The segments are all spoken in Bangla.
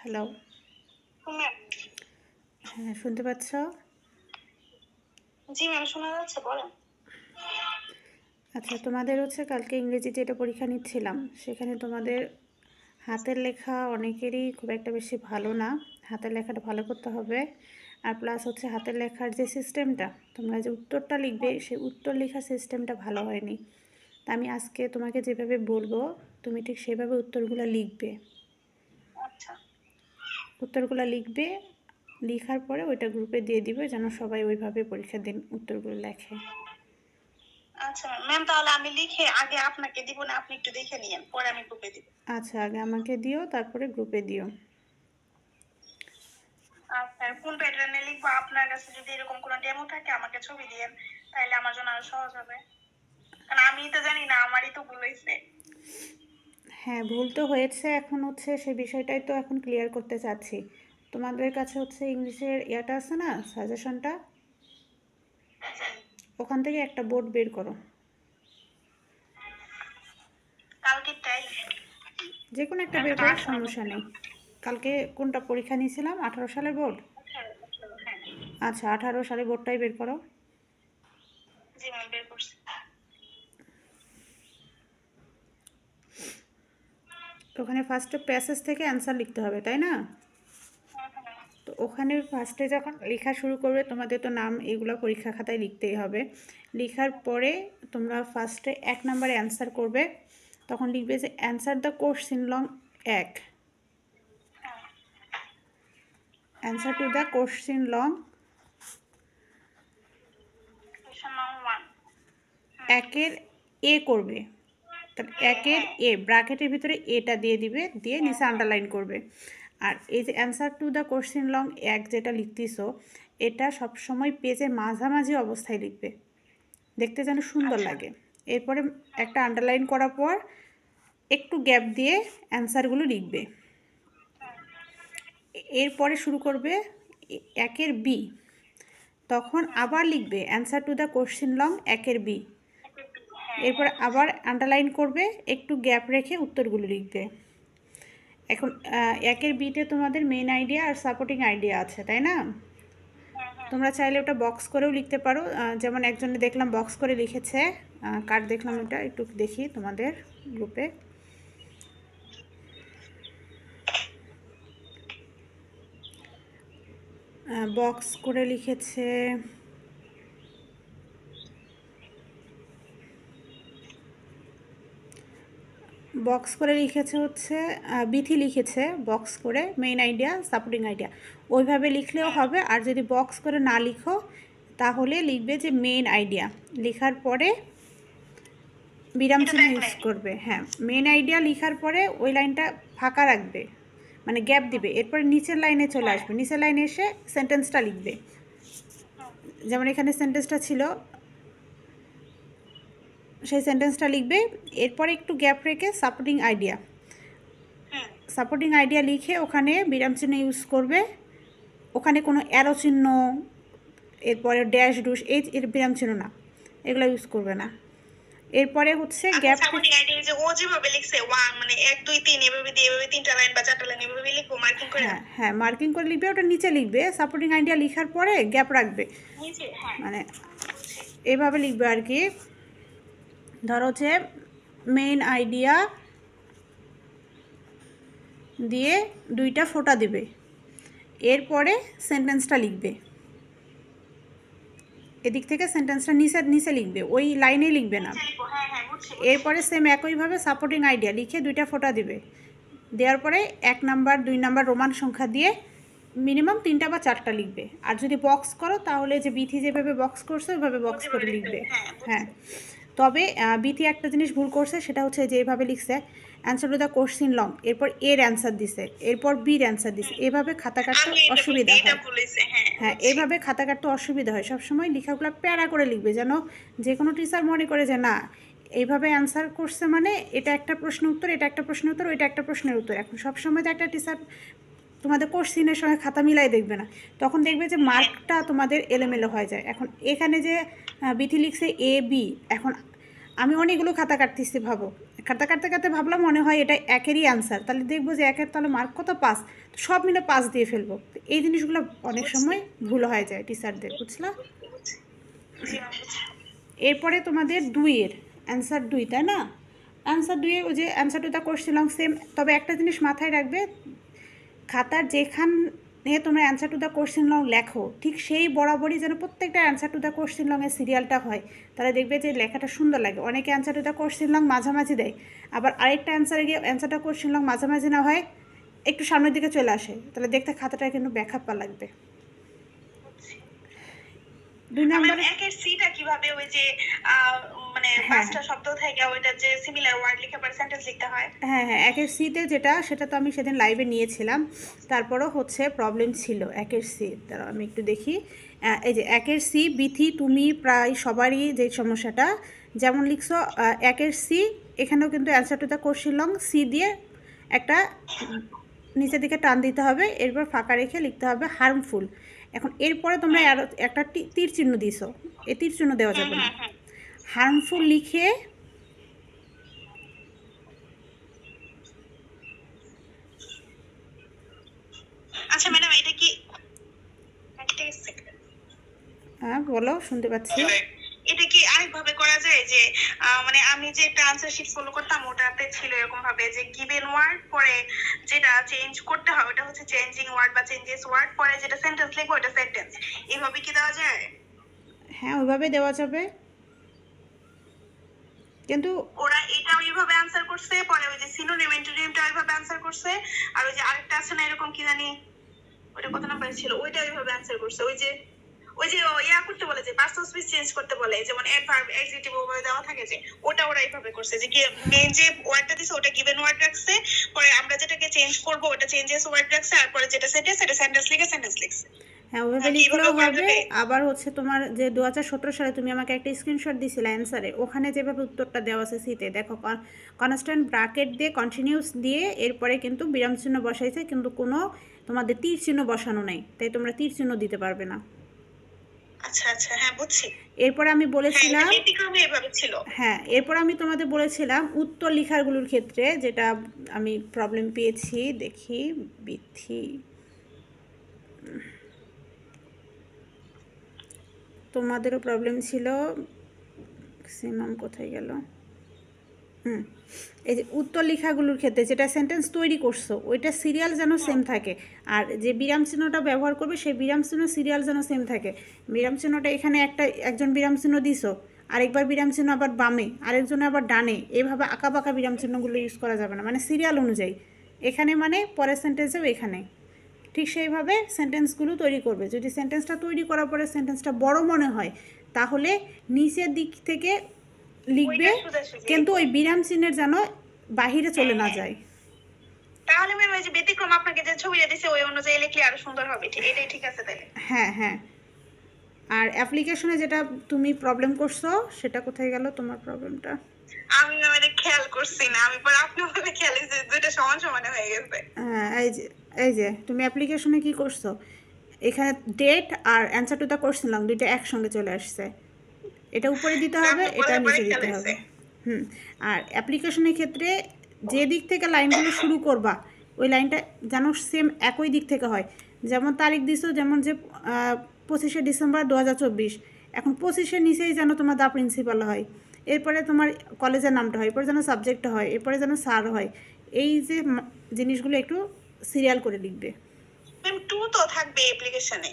হ্যালো। ম্যাম। হ্যাঁ, শুনতে পাচ্ছ? জি ম্যাম, শোনা যাচ্ছে, বলেন। আচ্ছা, তোমাদের হচ্ছে কালকে ইংরেজি যেটা পরীক্ষা নিচ্ছিলাম, সেখানে তোমাদের হাতের লেখা অনেকেরই খুব একটা বেশি ভালো না। হাতের লেখাটা ভালো করতে হবে। আর প্লাস হচ্ছে হাতের লেখার যে সিস্টেমটা, তোমরা যে উত্তরটা লিখবে, সেই উত্তর লেখার সিস্টেমটা ভালো হয়নি। তা আমি আজকে তোমাকে যেভাবে বলবো, তুমি ঠিক সেভাবে উত্তরগুলো লিখবে। আচ্ছা উত্তরগুলো লিখবে, লেখার পরে ওইটা গ্রুপে দিয়ে দিবে, যেন সবাই ওইভাবে পরীক্ষার দিন উত্তরগুলো লেখে। আচ্ছা ম্যাম, তাহলে আমি লিখে আগে আপনাকে দিব না, আপনি একটু দেখে নিয়েন, পরে আমি গ্রুপে দিব। আচ্ছা, আগে আমাকে দিও, তারপরে গ্রুপে দিও। আচ্ছা, কোন প্যাটার্নে লিখবো? আপনার কাছে যদি এরকম কোনো ডেমো থাকে আমাকে ছবি দিয়েন, তাহলে আমার জন্য আরো সহজ হবে, কারণ আমি তো জানি না, আমারই তো ভুল হয়েছে। হ্যাঁ, ভুল তো হয়েছে, এখন হচ্ছে সেই বিষয়টাই তো এখন ক্লিয়ার করতে চাচ্ছি। তোমাদের কাছে হচ্ছে ইংলিশের ইয়াটা আছে না, সাজেশনটা, ওখান থেকে একটা বোর্ড বের করো। কালকেরটাই? যে কোনো একটা বের করো, সমস্যা নেই। কালকে কোনটা পরীক্ষা নিয়েছিলাম? 18 সালের বোর্ড? হ্যাঁ। আচ্ছা, 18 সালের বোর্ডটাই বের করো। জি ম্যাম, বের করছি। ওখানে ফার্স্টে প্যাসেজ থেকে অ্যান্সার লিখতে হবে, তাই না? তো ওখানে ফার্স্টে যখন লেখা শুরু করবে, তোমাদের তো নাম এগুলো পরীক্ষা খাতায় লিখতেই হবে। লেখার পরে তোমরা ফার্স্টে 1 নম্বরে অ্যান্সার করবে, তখন লিখবে যে answer the question long 1, answer to the question long question number 1। একের এ করবে। তাহলে একের এ ব্র্যাকেটের ভিতরে এটা দিয়ে দিবে, দিয়ে নিচে আন্ডারলাইন করবে। আর এই যে answer to the question long 1 যেটা লিখতেছো, এটা সবসময় পেজের মাঝামাঝি অবস্থায় লিখবে, দেখতে যেন সুন্দর লাগে। এরপরে একটা আন্ডারলাইন করার পর একটু গ্যাপ দিয়ে অ্যান্সারগুলো লিখবে। এরপরে শুরু করবে একের বি, তখন আবার লিখবে answer to the question long একের বি। এরপর আবার আন্ডারলাইন করবে, একটু গ্যাপ রেখে উত্তরগুলো লিখবে। এখন একের বিতে তোমাদের মেইন আইডিয়া আর সাপোর্টিং আইডিয়া আছে, তাই না? তোমরা চাইলে ওটা বক্স করেও লিখতে পারো, যেমন একজনে দেখলাম বক্স করে লিখেছে। কার দেখলাম ওটা, একটু দেখি তোমাদের গ্রুপে। বক্স করে লিখেছে, বক্স করে লিখেছে হচ্ছে বিথি লিখেছে বক্স করে মেইন আইডিয়া সাপোর্টিং আইডিয়া, ওইভাবে লিখলেও হবে। আর যদি বক্স করে না লিখো, তাহলে লিখবে যে মেইন আইডিয়া, লেখার পরে বিরাম চিহ্ন ইউজ করবে। হ্যাঁ, মেইন আইডিয়া লেখার পরে ওই লাইনটা ফাঁকা রাখবে, মানে গ্যাপ দিবে। এরপরে নিচের লাইনে চলে আসবে, নিচের লাইনে এসে সেন্টেন্সটা লিখবে। যেমন এখানে সেন্টেন্সটা ছিল, সেই সেন্টেন্সটা লিখবে। এরপরে একটু গ্যাপ রেখে সাপোর্টিং আইডিয়া, সাপোর্টিং আইডিয়া লিখে ওখানে বিরাম চিহ্ন ইউজ করবে। ওখানে কোনো অ্যারো চিহ্ন, এরপরে ড্যাশ ডুশ, এই এর বিরাম চিহ্ন না, এগুলো ইউজ করবে না। এরপরে হচ্ছে গ্যাপ, সাপোর্টিং আইডিয়া যে ও যেভাবে লিখছে, মানে 1 2 3 এভাবে দিয়ে এভাবে 3টা লাইন বা 4টা লাইন এভাবে লিখবো মার্কিং করে। হ্যাঁ হ্যাঁ, মার্কিং করে লিখবে, ওটা নিচে লিখবে। সাপোর্টিং আইডিয়া লেখার পরে গ্যাপ রাখবে, নিচে। হ্যাঁ, মানে এভাবে লিখবে আর কি। ধরো যে মেইন আইডিয়া দিয়ে 2টা ফোঁটা দিবে, এরপরে সেন্টেন্সটা লিখবে। এদিক থেকে সেন্টেন্সটা নিচে নিচে লিখবে, ওই লাইনেই লিখবে না। এরপরে সেম একইভাবে সাপোর্টিং আইডিয়া লিখে 2টা ফোঁটা দিবে, দেওয়ার পরে 1 নাম্বার 2 নাম্বার রোমান সংখ্যা দিয়ে মিনিমাম 3টা বা 4টা লিখবে। আর যদি বক্স করো, তাহলে যে বিথি যেভাবে বক্স করছে ওইভাবে বক্স করে লিখবে। হ্যাঁ, তবে বিথি একটা জিনিস ভুল করছে, সেটা হচ্ছে যে এভাবে লিখছে answer to the question long, এরপর এর অ্যান্সার দিছে, এরপর বির অ্যান্সার দিছে। এভাবে খাতা কাটতে অসুবিধা হয়। হ্যাঁ, এভাবে খাতা কাটতে অসুবিধা হয়। সবসময় লেখাগুলো প্যারা করে লিখবে, যেন যে কোনো টিচার মনে করে যে না, এইভাবে অ্যান্সার করছে মানে এটা একটা প্রশ্ন উত্তর, এটা একটা প্রশ্নের উত্তর, ওইটা একটা প্রশ্নের উত্তর। এখন সবসময় তো একটা টিচার তোমাদের কোশ্চিনের সঙ্গে খাতা মিলাই দেখবে না, তখন দেখবে যে মার্কটা তোমাদের এলোমেলো হয়ে যায়। এখন এখানে যে বিথি লিখছে এ বি, এখন আমি অনেকগুলো খাতা কাটতেছি, ভাবো খাতা কাটতে কাটতে ভাবলাম মনে হয় এটা একেরই অ্যান্সার, তাহলে দেখবো যে একের তাহলে মার্ক কত, 5, তো সব মিলে 5 দিয়ে ফেলবো। তো এই জিনিসগুলো অনেক সময় ভুল হয়ে যায় টিচারদের, বুঝলা? জি ম্যাম বুঝছি। এরপরে তোমাদের 2-এর অ্যান্সার 2, তাই না? অ্যান্সার 2-এ ওই যে অ্যান্সার টুটা করছিলাম সেম, তবে একটা জিনিস মাথায় রাখবে, খাতার যেখানে তোমরা answer to the question long লেখো ঠিক সেই বরাবরই যেন প্রত্যেকটা অ্যান্সার টু দ্য কোশ্চেন লংয়ের সিরিয়ালটা হয়, তাহলে দেখবে যে লেখাটা সুন্দর লাগে। অনেকে answer to the question long মাঝামাঝি দেয়, আবার আরেকটা অ্যান্সারে গিয়ে অ্যান্সারটা কোশ্চেন লং মাঝামাঝি না হয়, একটু সামনের দিকে চলে আসে, তাহলে দেখতে খাতাটা কিন্তু ব্যাকআপা লাগবে। 2 নম্বরে একের সিটা কিভাবে ওই যে মানে হ্যাঁ 5টা শব্দ থেকে ওইটা যে সিমিলার ওয়ার্ড লিখে পরে সেন্টেন্স লিখতে হয়। হ্যাঁ হ্যাঁ, একের সিতে যেটা, সেটা তো আমি সেদিন লাইভে নিয়েছিলাম, তারপরও হচ্ছে প্রবলেম ছিল একের সি। তারা আমি একটু দেখি, এই যে একের সি বিথি তুমি প্রায় সবারই যে সমস্যাটা, যেমন লিখছো একের সি, এখানেও কিন্তু answer to the question long C দিয়ে একটা নিচের দিকে টান দিতে হবে, এরপর ফাঁকা রেখে লিখতে হবে হার্মফুল। এখন এরপরে তোমরা আরও একটা তীর চিহ্ন দিছো, এই তীর চিহ্ন দেওয়া যাবে না, হার্মফুল লিখে আচ্ছা ম্যাডাম এটা কি হ্যাঁ বলো, শুনতে পাচ্ছি। এটা কি আরেকভাবে করা যায় যে মানে আমি যে একটা আনসার শিট ফলো করতাম ওটাতে ছিল এরকম ভাবে যে গিভেন ওয়ার্ড পরে যেটা চেঞ্জ করতে হবে ওটা হচ্ছে চেঞ্জিং ওয়ার্ড বা চেঞ্জেস ওয়ার্ড, পরে যেটা সেন্টেন্স লিখবো ওটা সেন্টেন্স, এইভাবে কি দেওয়া যায়? হ্যাঁ ওইভাবে দেওয়া যাবে, কিন্তু ওরা এটা ওইভাবে আনসার করছে, পরে ওই যে সিনোনিম অ্যান্টোনিমটা ওইভাবে আনসার করছে, আর ওই যে আরেকটা আছে না এরকম কি জানি ওটা কত নাম্বার ছিল ওইটা ওইভাবে আনসার করছে। ওই যে ইয়া করতে বলে যে পার্সন স্পিচ চেঞ্জ করতে বলে, যেমন অ্যাডভার্ব অ্যাডজেক্টিভ ওভাবে দেওয়া থাকে যে ওটা ওরা এইভাবে করছে যে মেইন যে ওয়ার্ডটা দিছে ওটা গিভেন ওয়ার্ড রাখছে, পরে আমরা যেটাকে চেঞ্জ করব ওটা চেঞ্জেস ওয়ার্ড রাখছে, আর পরে যেটা সেন্টেন্স সেটা সেন্টেন্স লিখে সেন্টেন্স লিখছে। হ্যাঁ ওইভাবে লিখলেও হবে। আবার হচ্ছে তোমার যে 2017 সালে তুমি আমাকে একটা স্ক্রিনশট দিছিলে অ্যান্সারে, ওখানে যেভাবে উত্তরটা দেওয়া আছে সিতে দেখো, কনস্ট্যান্ট ব্র্যাকেট দিয়ে কন্টিনিউস দিয়ে এরপরে কিন্তু বিরাম চিহ্ন বসাইছে, কিন্তু কোনো তোমাদের তীর চিহ্ন বসানো নাই, তাই তোমরা তীর চিহ্ন দিতে পারবে না। আচ্ছা আচ্ছা হ্যাঁ বুঝছি। এরপর আমি বলেছিলাম ব্যতিক্রমে এভাবে ছিল। হ্যাঁ, এরপর আমি তোমাদের বলেছিলাম উত্তর লেখাগুলোর ক্ষেত্রে যেটা আমি প্রবলেম পেয়েছি, দেখি বিথি তোমাদেরও প্রবলেম ছিল, ম্যাক্সিমাম কোথায় গেল, এই যে উত্তর লেখাগুলোর ক্ষেত্রে যেটা সেন্টেন্স তৈরি করছো ওইটা সিরিয়াল যেন সেম থাকে, আর যে বিরাম চিহ্নটা ব্যবহার করবে সেই বিরাম চিহ্ন সিরিয়াল যেন সেম থাকে। বিরাম চিহ্নটা এখানে একজন বিরাম চিহ্ন দিছো, আরেকবার বিরাম চিহ্ন আবার বামে, আরেকজন আবার ডানে, এইভাবে আঁকা বাঁকা বিরাম চিহ্নগুলো ইউজ করা যাবে না, মানে সিরিয়াল অনুযায়ী এখানে মানে পরের সেন্টেন্সেও এখানে ঠিক সেইভাবে সেন্টেন্সগুলো তৈরি করবে। যদি সেন্টেন্সটা তৈরি করার পরে সেন্টেন্সটা বড় মনে হয় তাহলে নিচের দিক থেকে লিখবে, কিন্তু ওই বিরাম চিহ্নের যেন বাহিরে চলে না যায়। তাহলে ম্যাম ওই যে ব্যতিক্রম আপনাকে যে ছবিটা দিছে ওই অনুযায়ী লিখলে আরো সুন্দর হবে, ঠিক এটাই ঠিক আছে তাহলে। হ্যাঁ হ্যাঁ, আর অ্যাপ্লিকেশনে যেটা তুমি প্রবলেম করছো সেটা কোথায় গেল তোমার প্রবলেমটা? আমি ম্যাম এটা খেয়াল করছি না, আমি পরে আপনি বলে খেয়াল যে দুটো সমান সমান হয়ে গেছে। হ্যাঁ এই যে তুমি অ্যাপ্লিকেশনে কি করছো, এখানে ডেট আর answer to the question long দুইটা একসঙ্গে চলে আসছে, এটা উপরে দিতে হবে, এটা নিচে দিতে হবে। আর অ্যাপ্লিকেশনের ক্ষেত্রে যে দিক থেকে লাইনগুলো শুরু করবা ওই লাইনটা যেন সেম একই দিক থেকে হয়, যেমন তারিখ দিছো, যেমন যে 25শে ডিসেম্বর 2024, এখন 25-এর নিচেই যেন তোমার দা প্রিন্সিপাল হয়, এরপরে তোমার কলেজের নামটা হয়, এরপরে যেন সাবজেক্টটা হয়, এরপরে যেন স্যার হয়, এই যে জিনিসগুলো একটু সিরিয়াল করে লিখবে। ম্যাম 2 তো থাকবে অ্যাপ্লিকেশনে।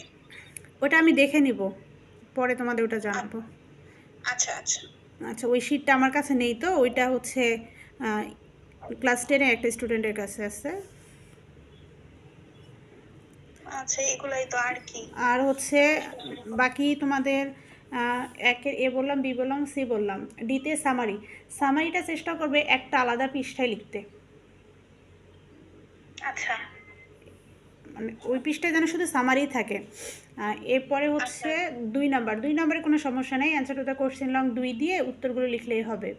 ওটা আমি দেখে নিব, পরে তোমাদের ওটা জানাবো। আচ্ছা আচ্ছা আচ্ছা, ওই শিটটা আমার কাছে নেই, তো ওইটা হচ্ছে ক্লাস 10-এর একটা স্টুডেন্টের কাছে আছে। আচ্ছা এগুলাই তো আর কি। আর হচ্ছে বাকি তোমাদের একের এ বললাম, বি বললাম, সি বললাম, ডিতে সামারিটা চেষ্টা করবে একটা আলাদা পৃষ্ঠায় লিখতে, আচ্ছা মানে ওই পৃষ্ঠায় যেন শুধু সামারি থাকে। এরপরে হচ্ছে 2 নম্বরে কোনো সমস্যা নেই, answer to the question long 2 দিয়ে উত্তরগুলো লিখলেই হবে।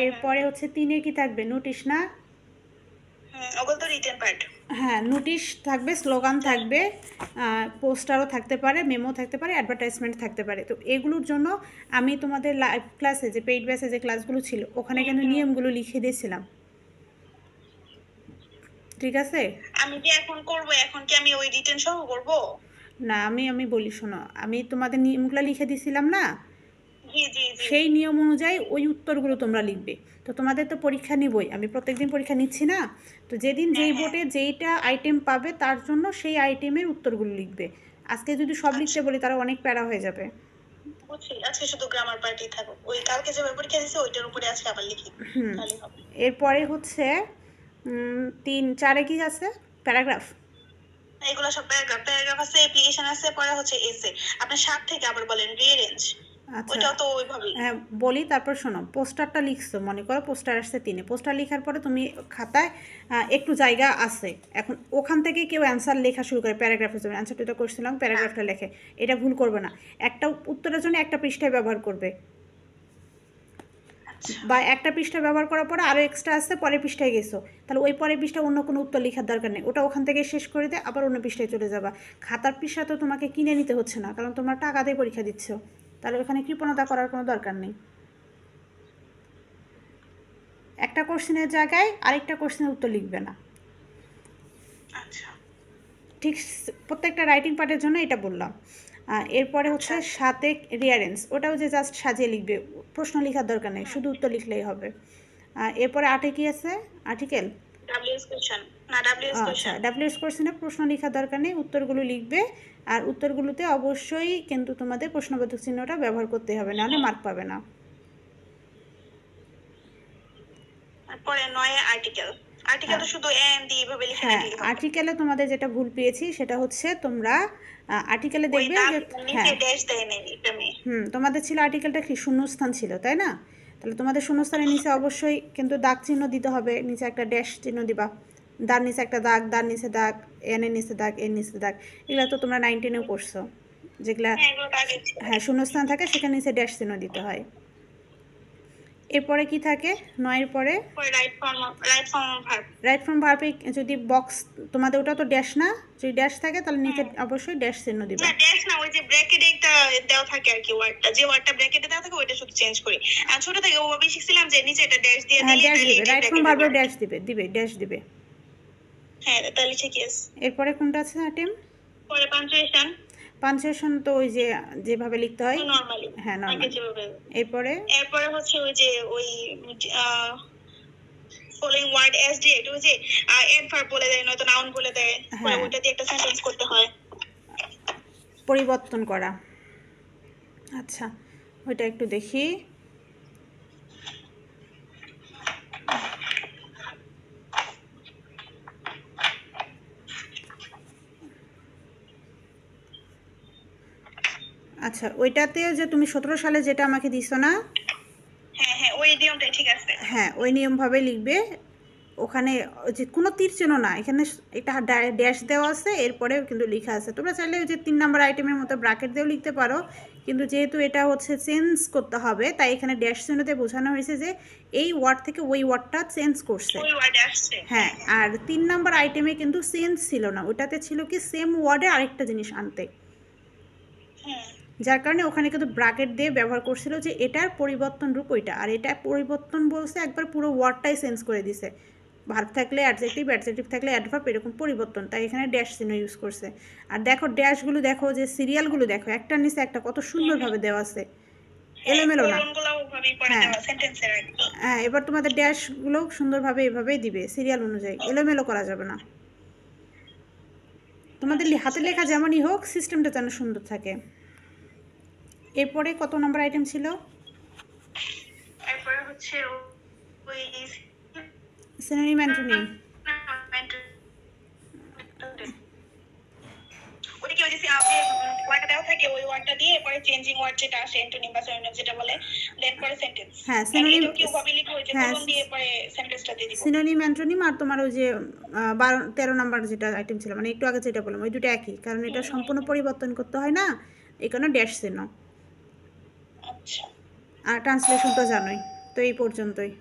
এরপরে হচ্ছে 3-এ কি থাকবে, নোটিশ না? ওগুলো তো রিটেন পার্ট। হ্যাঁ, নোটিশ থাকবে, স্লোগান থাকবে, পোস্টারও থাকতে পারে, মেমো থাকতে পারে, অ্যাডভার্টাইজমেন্ট থাকতে পারে। তো এগুলোর জন্য আমি তোমাদের লাইভ ক্লাসে যে পেইড ব্যাচে যে ক্লাসগুলো ছিল ওখানে কিন্তু নিয়মগুলো লিখে দিয়েছিলাম, ঠিক আছে? আমি যে এখন করব, এখন কি আমি ওই রিটেন সহ করব? না, আমি বলি শোনো, আমি তোমাদের নিয়মগুলো লিখে দিয়েছিলাম না, জি জি জি। সেই নিয়ম অনুযায়ী ওই উত্তরগুলো তোমরা লিখবে। তো তোমাদের তো পরীক্ষা নিবই, আমি প্রত্যেকদিন পরীক্ষা নিচ্ছি না, তো যেদিন যেই বোর্ডে যেইটা আইটেম পাবে তার জন্য সেই আইটেমের উত্তরগুলো লিখবে। আজকে যদি সব লিখতে বলি তারা অনেক প্যারা হয়ে যাবে। বুঝছি, আজকে শুধু গ্রামার পার্টি থাকো, ওই কালকে যে পরীক্ষা দিয়েছে ওইটার উপরে আজকে আবার লিখি, তাহলে হবে। এরপরে হচ্ছে 3-4-এ কি আছে, প্যারাগ্রাফ। এগুলো সব প্যারাগ্রাফ, প্যারাগ্রাফ আছে, অ্যাপ্লিকেশন আছে, পরে হচ্ছে এসে। আপনি 7 থেকে আবার বলেন রিঅ্যারেঞ্জ, আচ্ছা, ওইটাও তো ওইভাবেই। হ্যাঁ বলি, তারপর শোনো, পোস্টারটা লিখছো, মনে করো পোস্টার আসছে 3-এ, পোস্টার লেখার পরে তুমি খাতায় একটু জায়গা আছে, এখন ওখান থেকে কেউ অ্যান্সার লেখা শুরু করে, প্যারাগ্রাফের জন্য অ্যান্সারটা তো করছিলাম, প্যারাগ্রাফটা লেখে, এটা ভুল করবে না। একটা উত্তরের জন্য একটা পৃষ্ঠায় ব্যবহার করবে, বা একটা পৃষ্ঠা ব্যবহার করার পরে আরও এক্সট্রা আসছে, পরের পৃষ্ঠায় গেছো, তাহলে ওই পরের পৃষ্ঠা অন্য কোনো উত্তর লেখার দরকার নেই, ওটা ওখান থেকে শেষ করে দিয়ে আবার অন্য পৃষ্ঠায় চলে যাবা। খাতার পৃষ্ঠা তো তোমাকে কিনে নিতে হচ্ছে না, কারণ তোমরা টাকা দিয়ে পরীক্ষা দিচ্ছ, তাহলে ওখানে কৃপণতা করার কোনো দরকার নেই। একটা কোশ্চেনের জায়গায় আরেকটা কোশ্চেনের উত্তর লিখবে না, আচ্ছা ঠিক প্রত্যেকটা রাইটিং পার্টের জন্য এটা বললাম। এরপরে হচ্ছে 7-এ রিয়ারেন্স, ওটাও যে জাস্ট সাজিয়ে লিখবে, প্রশ্ন লেখার দরকার নেই, শুধু উত্তর লিখলেই হবে। এরপরে 8-এ কি আছে, আর্টিকেল। ডাব্লিউএস কোশ্চেন, না ডাব্লিউএস আচ্ছা, কোশ্চেন। ডাব্লিউএস কোশ্চেনে প্রশ্ন লেখার দরকার নেই, উত্তরগুলো লিখবে, আর উত্তরগুলোতে অবশ্যই কিন্তু তোমাদের প্রশ্নবোধক চিহ্নটা ব্যবহার করতে হবে, নাহলে মার্ক পাবে না। পরে 9-এ আর্টিকেল, আর্টিকেল তো শুধু এম ডি এভাবে লিখে হ্যাঁ, রাখলেই হবে। আর্টিকেলে তোমাদের যেটা ভুল পেয়েছি সেটা হচ্ছে তোমরা আর্টিকেলে ওই দেখবে দাগ যে, নিচে হ্যাঁ ড্যাশ দেয় নাই এটা আমি। তোমাদের ছিল আর্টিকেলটা কি শূন্যস্থান ছিল, তাই না? তাহলে তোমাদের শূন্যস্থানের নিচে অবশ্যই কিন্তু দাগ চিহ্ন দিতে হবে, নিচে একটা ড্যাশ চিহ্ন দিবা, দার নিচে একটা দাগ, দার নিচে দাগ, এন এর নিচে দাগ, এর নিচে দাগ, এগুলো তো তোমরা 9-10-এও পড়ছো, যেগুলা হ্যাঁ এগুলো তো আগে ছিল। হ্যাঁ শূন্যস্থান থাকে সেখানে নিচে ড্যাশ চিহ্ন দিতে হয়। এরপরে কি থাকে 9-এর পরে? পরে write form verb. Write from ভার্বে যদি বক্স, তোমাদের ওটা তো ড্যাশ না, যদি ড্যাশ থাকে তাহলে নিচে অবশ্যই ড্যাশ চিহ্ন দিবা। না ড্যাশ না, ওই যে ব্র্যাকেটে একটা দেওয়া থাকে আর কি, ওয়ার্ডটা যে ওয়ার্ডটা ব্র্যাকেটে দেওয়া থাকে ওইটা শুধু চেঞ্জ করি। আর ছোট থেকে ওভাবেই শিখছিলাম যে নিচে একটা ড্যাশ দিয়ে হ্যাঁ দিলে ড্যাশ তাহলে দিবে, এটা রাইট ফ্রম ব্র্যাকেটে ভার্বে word। ড্যাশ দিবে, ড্যাশ দিবে। হ্যাঁ তাহলে ঠিকই আছে। এরপরে কোনটা আছে আইটেম? পরে পাঞ্চুয়েশন, পাঞ্চুয়েশন তো ওই যে যেভাবে লিখতে হয়, নরমালি হ্যাঁ আগে নর্মাল। যেভাবে। এরপরে এরপরে হচ্ছে ওই যে ওই ফলোইং ওয়ার্ড এস ডিরেক্ট, ওই যে অ্যাডভার্ব বলে দেয় নয়তো নাউন বলে দেয়, পরে হ্যাঁ। ওইটা দিয়ে একটা সেন্টেন্স করতে হয়। পরিবর্তন করা, আচ্ছা ওইটা একটু দেখি। আচ্ছা, ওইটাতেও যে তুমি 17 সালে যেটা আমাকে দিছো না, হ্যাঁ হ্যাঁ ওই নিয়মটাই ঠিক আছে। হ্যাঁ ওই নিয়মভাবে লিখবে। ওখানে ওই যে কোনো তীর চিহ্ন না, এখানে এটা ড্যাশ দেওয়া আছে, এরপরে কিন্তু লেখা আছে। তোমরা চাইলে ওই যে 3 নাম্বার আইটেমের মতো ব্র্যাকেট দিয়েও লিখতে পারো, কিন্তু যেহেতু এটা হচ্ছে চেঞ্জ করতে হবে তাই এখানে ড্যাশ চিহ্নতে বোঝানো হয়েছে যে এই ওয়ার্ড থেকে ওই ওয়ার্ডটা চেঞ্জ করছে। ওই ওয়ার্ডে আসছে। হ্যাঁ, আর 3 নাম্বার আইটেমে কিন্তু চেঞ্জ ছিল না, ওটাতে ছিল কি সেম ওয়ার্ডে আরেকটা জিনিস আনতে, যার কারণে ওখানে কিন্তু ব্র্যাকেট দিয়ে ব্যবহার করছিল যে এটার পরিবর্তন রূপ ওইটা, আর এটা পরিবর্তন বলছে একবার পুরো ওয়ার্ডটাই চেঞ্জ করে দিছে, ভার্ব থাকলে অ্যাডজেক্টিভ, অ্যাডজেক্টিভ থাকলে অ্যাডভার্ব, এরকম পরিবর্তন, তাই এখানে ড্যাশ চিহ্ন ইউজ করছে। আর দেখো ড্যাশগুলো দেখো, যে সিরিয়ালগুলো দেখো একটার নিচে একটা কত সুন্দরভাবে দেওয়া আছে, এলোমেলো না। হ্যাঁ, এবার তোমাদের ড্যাশগুলো সুন্দরভাবে এভাবেই দিবে সিরিয়াল অনুযায়ী, এলোমেলো করা যাবে না। তোমাদের হাতে লেখা যেমনই হোক, সিস্টেমটা যেন সুন্দর থাকে। এরপরে কত নম্বর আইটেম ছিল? এরপরে হচ্ছে ওই সিনোনিম অ্যান্টোনিম। ওদিকে ওই যে আপনি ওয়ার্ডটা দেওয়া থাকে ওই ওয়ার্ডটা দিয়ে পরে চেঞ্জিং ওয়ার্ড যেটা আসে অ্যান্টোনিম বা সিনোনিম যেটা বলে, দেন পরে সেন্টেন্স। হ্যাঁ সিনোনিম, কি ওভাবে লিখবো যে কোলন দিয়ে পরে সেন্টেন্সটা দিয়ে দিব। সিনোনিম অ্যান্টোনিম আর তোমার ওই যে 12-13 নাম্বার যেটা আইটেম ছিল, মানে একটু আগে যেটা বললাম, ওই দুটো একই, কারণ এটা সম্পূর্ণ পরিবর্তন করতে হয় না, এই কারণে ড্যাশ চিহ্ন। আচ্ছা, আর ট্রান্সলেশন তো জানোই, তো এই পর্যন্তই।